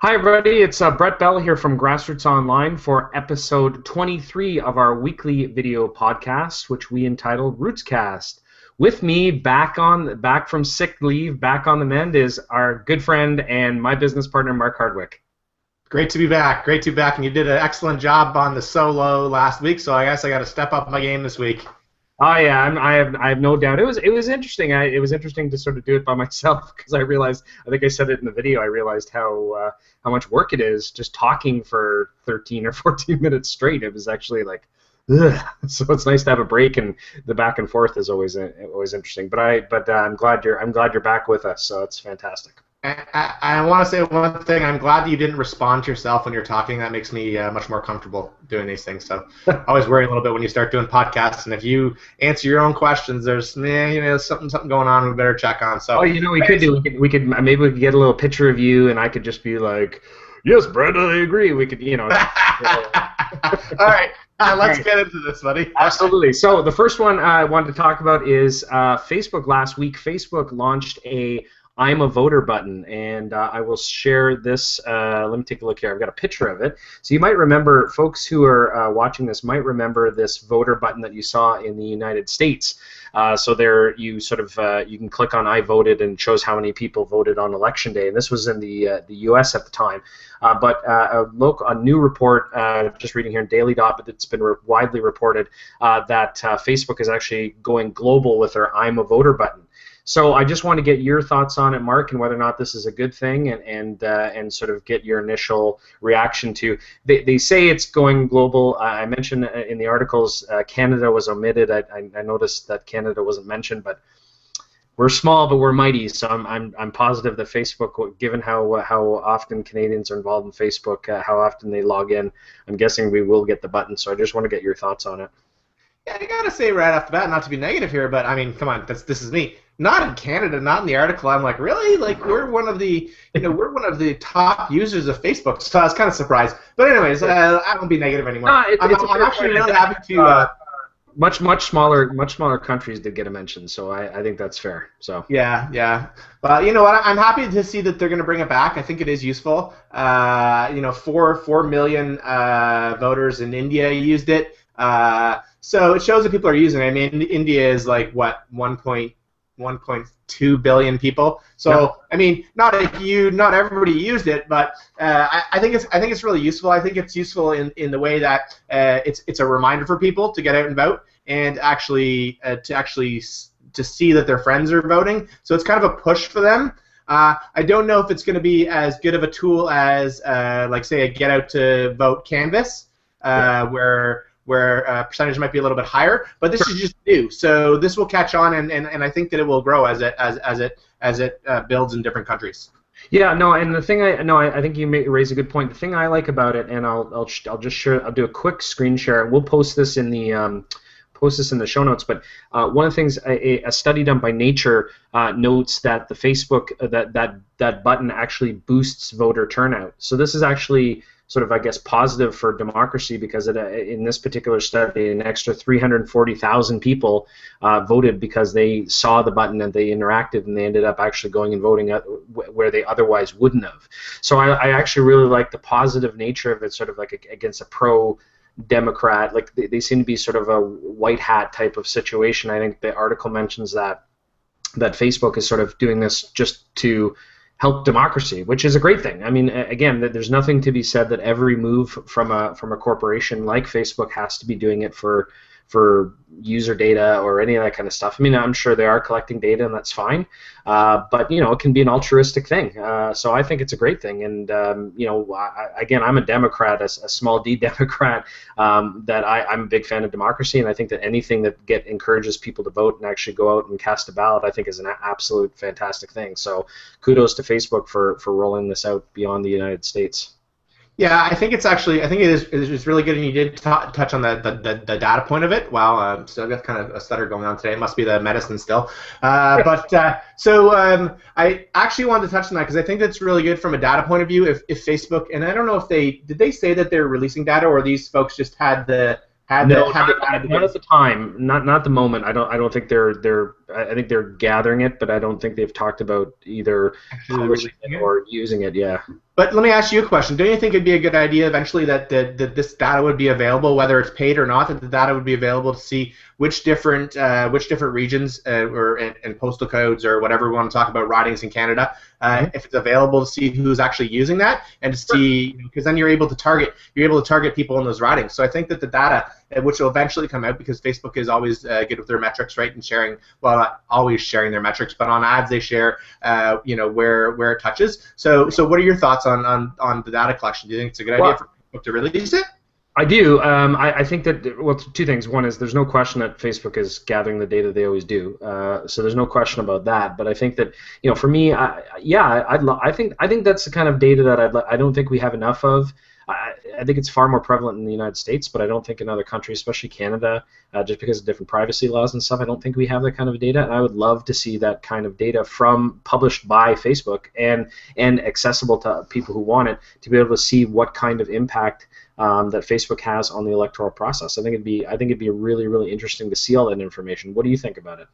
Hi, everybody. It's Brett Bell here from Grassroots Online for episode 23 of our weekly video podcast, which we entitled RootsCast. With me, back from sick leave, back on the mend, is our good friend and my business partner, Mark Hardwick. Great to be back. Great to be back, and you did an excellent job on the solo last week. So I guess I got to step up my game this week. Oh yeah, I have no doubt. It was interesting. It was interesting to sort of do it by myself because I realized. I think I said it in the video. I realized how much work it is just talking for 13 or 14 minutes straight. It was actually like, ugh. So it's nice to have a break, and the back and forth is always interesting. But I'm glad you're back with us. So it's fantastic. I want to say one thing. I'm glad that you didn't respond to yourself when you're talking. That makes me much more comfortable doing these things. So I always worry a little bit when you start doing podcasts, and if you answer your own questions, there's something going on we better check on. So we could maybe we could get a little picture of you, and I could just be like, yes, Brenda, I agree. We could, All right. Let's get into this, buddy. Absolutely. So the first one I wanted to talk about is Facebook. Last week, Facebook launched a I'm a voter button, and I will share this. Let me take a look here. I've got a picture of it. So you might remember, folks who are watching this might remember this voter button that you saw in the United States. So there you sort of you can click on I voted, and it shows how many people voted on Election Day. And this was in the U.S. at the time. But a new report, just reading here in Daily Dot, but it's been widely reported that Facebook is actually going global with their I'm a voter button. So I just want to get your thoughts on it, Mark, and whether or not this is a good thing, and sort of get your initial reaction to. They say it's going global. I mentioned in the articles Canada was omitted. I noticed that Canada wasn't mentioned, but we're small, but we're mighty. So I'm positive that Facebook, given how often Canadians are involved in Facebook, how often they log in, I'm guessing we will get the button. So I just want to get your thoughts on it. Yeah, I gotta say right off the bat, not to be negative here, but I mean, come on, this is me. Not in Canada, not in the article. I'm like, really? Like, we're one of the top users of Facebook. So I was kind of surprised. But anyways, I won't be negative anymore. No, I'm actually really happy to. Much smaller countries did get a mention, so I think that's fair. So yeah. But you know what? I'm happy to see that they're going to bring it back. I think it is useful. 4 million voters in India used it. So it shows that people are using it. I mean, India is like what 1.2 billion people. So yeah. I mean, not everybody used it, but I think it's really useful. I think it's useful in the way that it's a reminder for people to get out and vote, and actually to see that their friends are voting. So it's kind of a push for them. I don't know if it's going to be as good of a tool as like say a get out to vote canvas, where percentage might be a little bit higher, but this is just new, so this will catch on, and I think that it will grow as it builds in different countries. Yeah, no, and the thing I think you raise a good point. The thing I like about it, and I'll just share. I'll do a quick screen share. We'll post this in the show notes. But one of the things, a study done by Nature notes that the Facebook that button actually boosts voter turnout. So this is actually sort of, I guess, positive for democracy, because in this particular study, an extra 340,000 people voted because they saw the button and they interacted, and they ended up actually going and voting where they otherwise wouldn't have. So I actually really like the positive nature of it, sort of like against a pro-Democrat. Like they seem to be sort of a white hat type of situation. I think the article mentions that Facebook is sort of doing this just to help democracy, which is a great thing. I mean, again, there's nothing to be said that every move from a corporation like Facebook has to be doing it for user data or any of that kind of stuff. I mean, I'm sure they are collecting data, and that's fine, but it can be an altruistic thing. So I think it's a great thing, and again, I'm a Democrat, a small D Democrat. That I'm a big fan of democracy, and I think that anything that encourages people to vote and actually go out and cast a ballot, I think is an absolute fantastic thing. So kudos to Facebook for rolling this out beyond the United States. Yeah, I think it is really good, and you did touch on the data point of it. Wow, so I've got kind of a stutter going on today. It must be the medicine still. So I actually wanted to touch on that because I think that's really good from a data point of view. If Facebook, and I don't know if did they say that they're releasing data, or these folks just had the not at the time, not the moment. I don't think they're. I think they're gathering it, but I don't think they've talked about either publishing it or using it. Yeah. But let me ask you a question. Don't you think it'd be a good idea eventually that this data would be available, whether it's paid or not, that the data would be available to see which different regions and postal codes or whatever we want to talk about ridings in Canada, if it's available to see who's actually using that and to see, because then you're able to target people in those ridings. So I think that the data, which will eventually come out, because Facebook is always good with their metrics, right, and sharing, well, not always sharing their metrics, but on ads they share, where it touches. So what are your thoughts on the data collection? Do you think it's a good idea for Facebook to release it? I do. I think that, well, two things. One is there's no question that Facebook is gathering the data they always do. So there's no question about that. But I think that, for me, I think that's the kind of data that I don't think we have enough of. I think it's far more prevalent in the United States, but I don't think in other countries, especially Canada, just because of different privacy laws and stuff. I don't think we have that kind of data, and I would love to see that kind of data published by Facebook and accessible to people who want it, to be able to see what kind of impact that Facebook has on the electoral process. I think it'd be really, really interesting to see all that information. What do you think about it?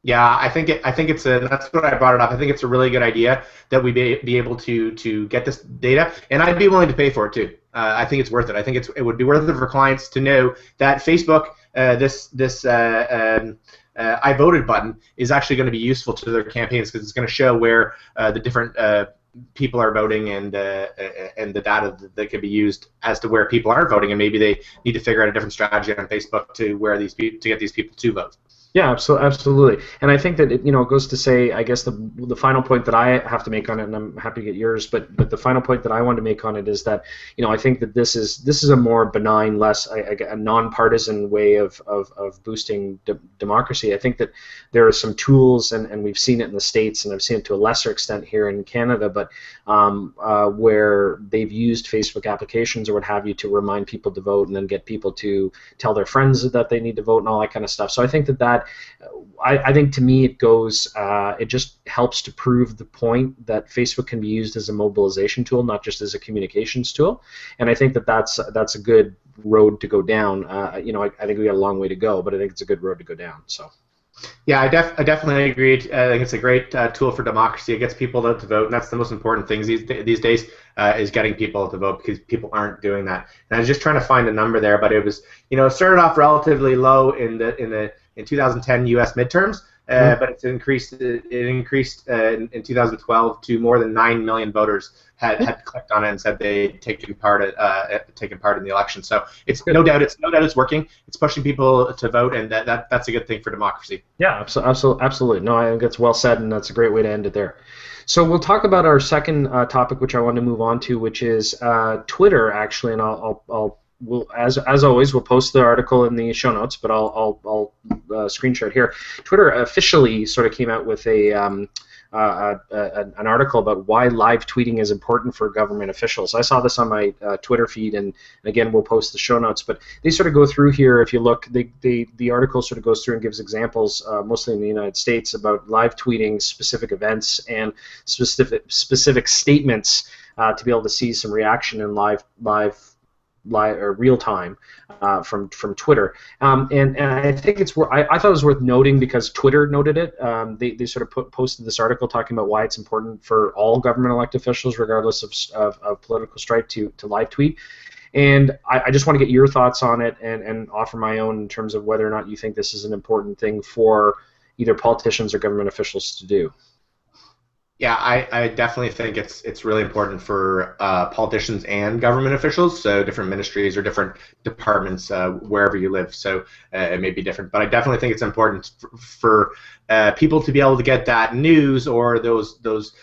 Yeah, I think that's what I brought it up. I think it's a really good idea that we be able to get this data, and I'd be willing to pay for it too. I think it's worth it. I think it would be worth it for clients to know that Facebook, this I voted button is actually going to be useful to their campaigns, because it's going to show where the different people are voting and the data that can be used as to where people aren't voting, and maybe they need to figure out a different strategy on Facebook to get these people to vote. Yeah, absolutely. And I think that it goes to say, I guess the final point that I have to make on it, and I'm happy to get yours, but the final point that I want to make on it is that I think that this is a more benign, less a nonpartisan way of boosting democracy. I think that there are some tools, and we've seen it in the States, and I've seen it to a lesser extent here in Canada, but where they've used Facebook applications or what have you to remind people to vote, and then get people to tell their friends that they need to vote and all that kind of stuff. So I think that I think to me it just helps to prove the point that Facebook can be used as a mobilization tool, not just as a communications tool. And I think that that's a good road to go down. I think we got a long way to go, but I think it's a good road to go down. So. Yeah, I definitely agree. I think it's a great tool for democracy. It gets people to vote, and that's the most important thing these days, is getting people to vote, because people aren't doing that. And I was just trying to find a number there, but it was, it started off relatively low in 2010 U.S. midterms, but it's increased. It increased in 2012 to more than 9 million voters had clicked on it and said they'd taken part in the election. So it's no doubt it's working. It's pushing people to vote, and that's a good thing for democracy. Yeah, absolutely. No, I think that's well said, and that's a great way to end it there. So we'll talk about our second topic, which I want to move on to, which is Twitter, actually, and we'll, as always, we'll post the article in the show notes, but I'll screen share it here. Twitter officially sort of came out with an article about why live tweeting is important for government officials. I saw this on my Twitter feed, and again, we'll post the show notes. But they sort of go through here. If you look, the article sort of goes through and gives examples, mostly in the United States, about live tweeting specific events and specific statements to be able to see some reaction in live or real time from Twitter, and I think I thought it was worth noting because Twitter noted it. They sort of posted this article talking about why it's important for all government elected officials, regardless of political stripe, to live tweet. And I just want to get your thoughts on it and offer my own in terms of whether or not you think this is an important thing for either politicians or government officials to do. Yeah, I definitely think it's really important for politicians and government officials, so different ministries or different departments wherever you live. So it may be different, but I definitely think it's important for people to be able to get that news or those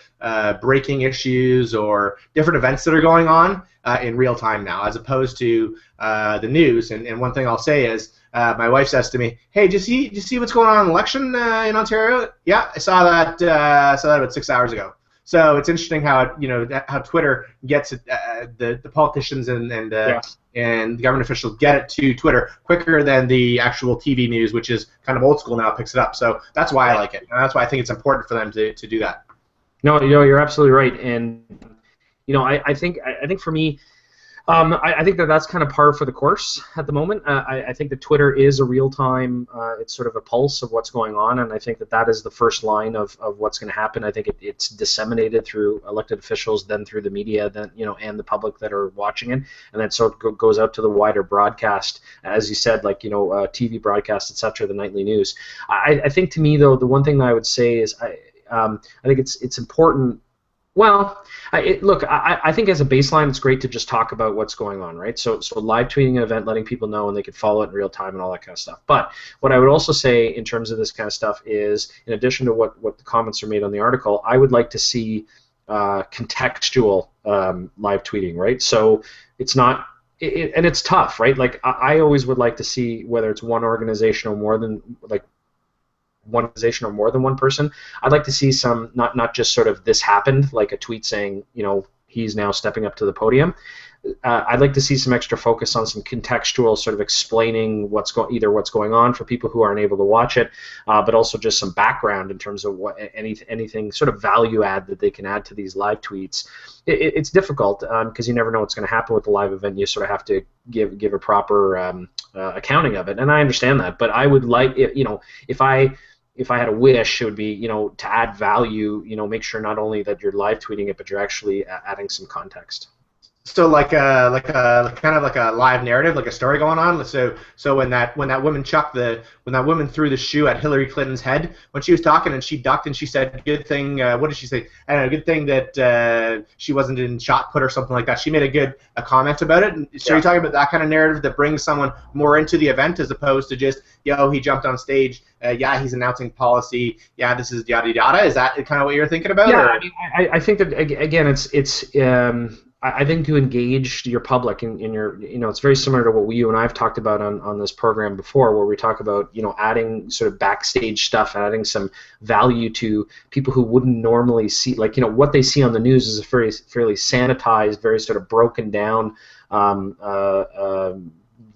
breaking issues or different events that are going on in real time now, as opposed to the news. And one thing I'll say is, my wife says to me, "Hey, did you see what's going on in the election in Ontario?" Yeah, I saw that about 6 hours ago. So it's interesting how how Twitter gets the politicians and the government officials get it to Twitter quicker than the actual TV news, which is kind of old school now, picks it up. So that's why I like it, and that's why I think it's important for them to do that. No, you're absolutely right, and I think for me. I think that that's kind of par for the course at the moment. I think that Twitter is a real-time, it's sort of a pulse of what's going on, and I think that that is the first line of what's going to happen. I think it's disseminated through elected officials, then through the media, then and the public that are watching it, and then so it goes out to the wider broadcast, as you said, like TV broadcast, etc., the nightly news. I think to me though, the one thing that I would say is I think it's important. Well, look, I think as a baseline, it's great to just talk about what's going on, right? So live tweeting an event, letting people know, and they can follow it in real time and all that kind of stuff. But what I would also say in terms of this kind of stuff is, in addition to what the comments are made on the article, I would like to see contextual live tweeting, right? So it's not, and it's tough, right? Like I always would like to see whether it's one organization or more than one organization or more than one person. I'd like to see some, not just sort of this happened, like a tweet saying, he's now stepping up to the podium. I'd like to see some extra focus on some contextual sort of explaining either what's going on for people who aren't able to watch it, but also just some background in terms of what anything sort of value add that they can add to these live tweets. It's difficult because you never know what's going to happen with the live event. You sort of have to give a proper accounting of it, and I understand that. But I would like, if I had a wish, it would be, to add value, make sure not only that you're live tweeting it, but you're actually adding some context. So like a kind of like a live narrative, like a story going on. So when that woman threw the shoe at Hillary Clinton's head, when she was talking and she ducked and she said, "Good thing." What did she say? I don't know. Good thing that she wasn't in shot put or something like that. She made a comment about it. And so you're talking about that kind of narrative that brings someone more into the event as opposed to just, he jumped on stage. He's announcing policy. This is yada yada. Is that kind of what you're thinking about? Yeah, I think that again, it's. I think to engage your public in your, it's very similar to what you and I have talked about on this program before, where we talk about, adding sort of backstage stuff, adding some value to people who wouldn't normally see, like, what they see on the news is a fairly sanitized, very sort of broken down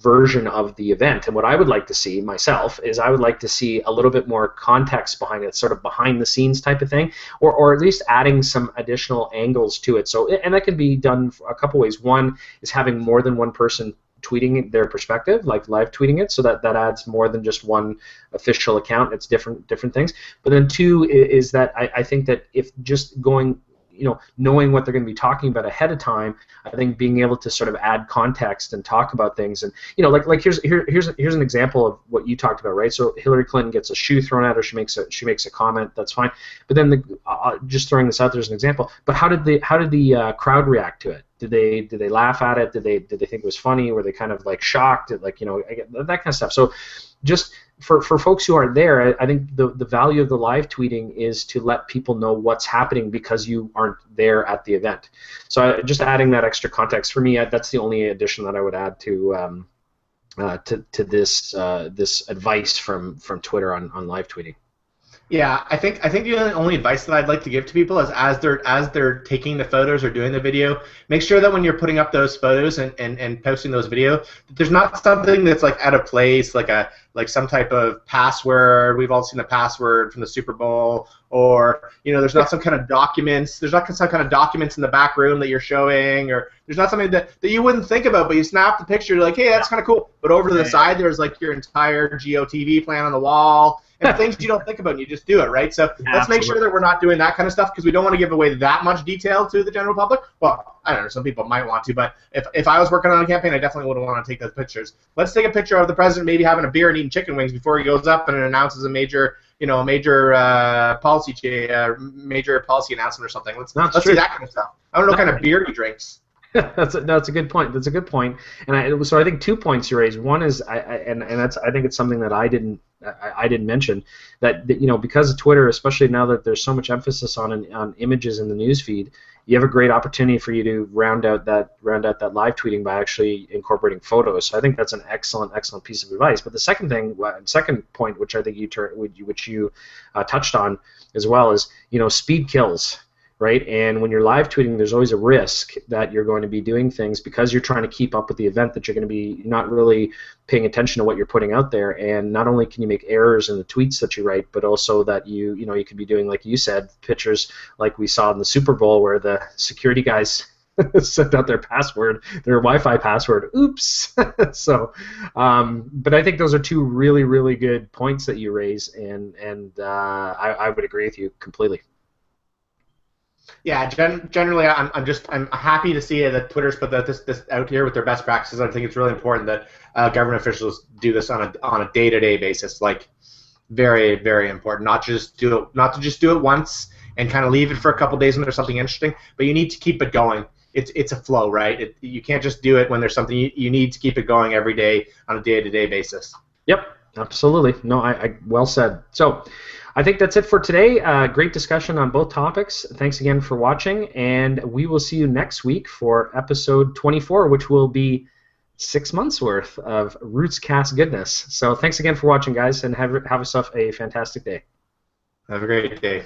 version of the event. And what I would like to see myself is I would like to see a little bit more context behind it, sort of behind the scenes type of thing, or at least adding some additional angles to it. So, and that can be done a couple ways. One is having more than one person tweeting their perspective, like live tweeting it, so that adds more than just one official account. It's different things. But then two is that I think that if just going, knowing what they're going to be talking about ahead of time, I think being able to sort of add context and talk about things, and like here's an example of what you talked about, right? So Hillary Clinton gets a shoe thrown at her, she makes a comment, that's fine, but then just throwing this out there as an example. But how did the crowd react to it? Did they laugh at it? Did they think it was funny? Were they kind of like shocked? Like that kind of stuff. So just for folks who aren't there, I think the value of the live tweeting is to let people know what's happening because you aren't there at the event. So just adding that extra context, for me, that's the only addition that I would add to this advice from Twitter on live tweeting. Yeah, I think the only advice that I'd like to give to people is as they're taking the photos or doing the video, make sure that when you're putting up those photos and posting those video, that there's not something that's like out of place, like some type of password. We've all seen the password from the Super Bowl, or there's not some kind of documents. There's not some kind of documents in the back room that you're showing, or there's not something that you wouldn't think about, but you snap the picture, you're like, hey, that's kind of cool. But over to the side, there's like your entire GOTV plan on the wall. And things you don't think about, and you just do it, right? So let's make sure that we're not doing that kind of stuff, because we don't want to give away that much detail to the general public. Well, I don't know, some people might want to, but if I was working on a campaign, I definitely would want to take those pictures. Let's take a picture of the president maybe having a beer and eating chicken wings before he goes up and announces a major policy announcement or something. Let's see that kind of stuff. I don't know what kind of beer he drinks. That's a good point. That's a good point. And so I think 2 points you raised. One is I think it's something that I didn't mention, that because of Twitter, especially now that there's so much emphasis on images in the news feed, you have a great opportunity for you to round out that live tweeting by actually incorporating photos. So I think that's an excellent piece of advice. But the second point, which I think you touched on as well, is speed kills. Right, and when you're live tweeting, there's always a risk that you're going to be doing things because you're trying to keep up with the event, that you're going to be not really paying attention to what you're putting out there. And not only can you make errors in the tweets that you write, but also that you could be doing, like you said, pictures like we saw in the Super Bowl where the security guys sent out their password, their Wi-Fi password. Oops. So, but I think those are two really, really good points that you raise, and I would agree with you completely. Yeah, generally, I'm happy to see that Twitter's put this out here with their best practices. I think it's really important that government officials do this on a day-to-day basis. Like, very, very important. Not to just do it once and kind of leave it for a couple days when there's something interesting, but you need to keep it going. It's a flow, right? You can't just do it when there's something. You need to keep it going every day on a day-to-day basis. Yep, absolutely. No, I well said. So, I think that's it for today. Great discussion on both topics. Thanks again for watching, and we will see you next week for episode 24, which will be 6 months worth of RootsCast goodness. So thanks again for watching, guys, and have yourself a fantastic day. Have a great day.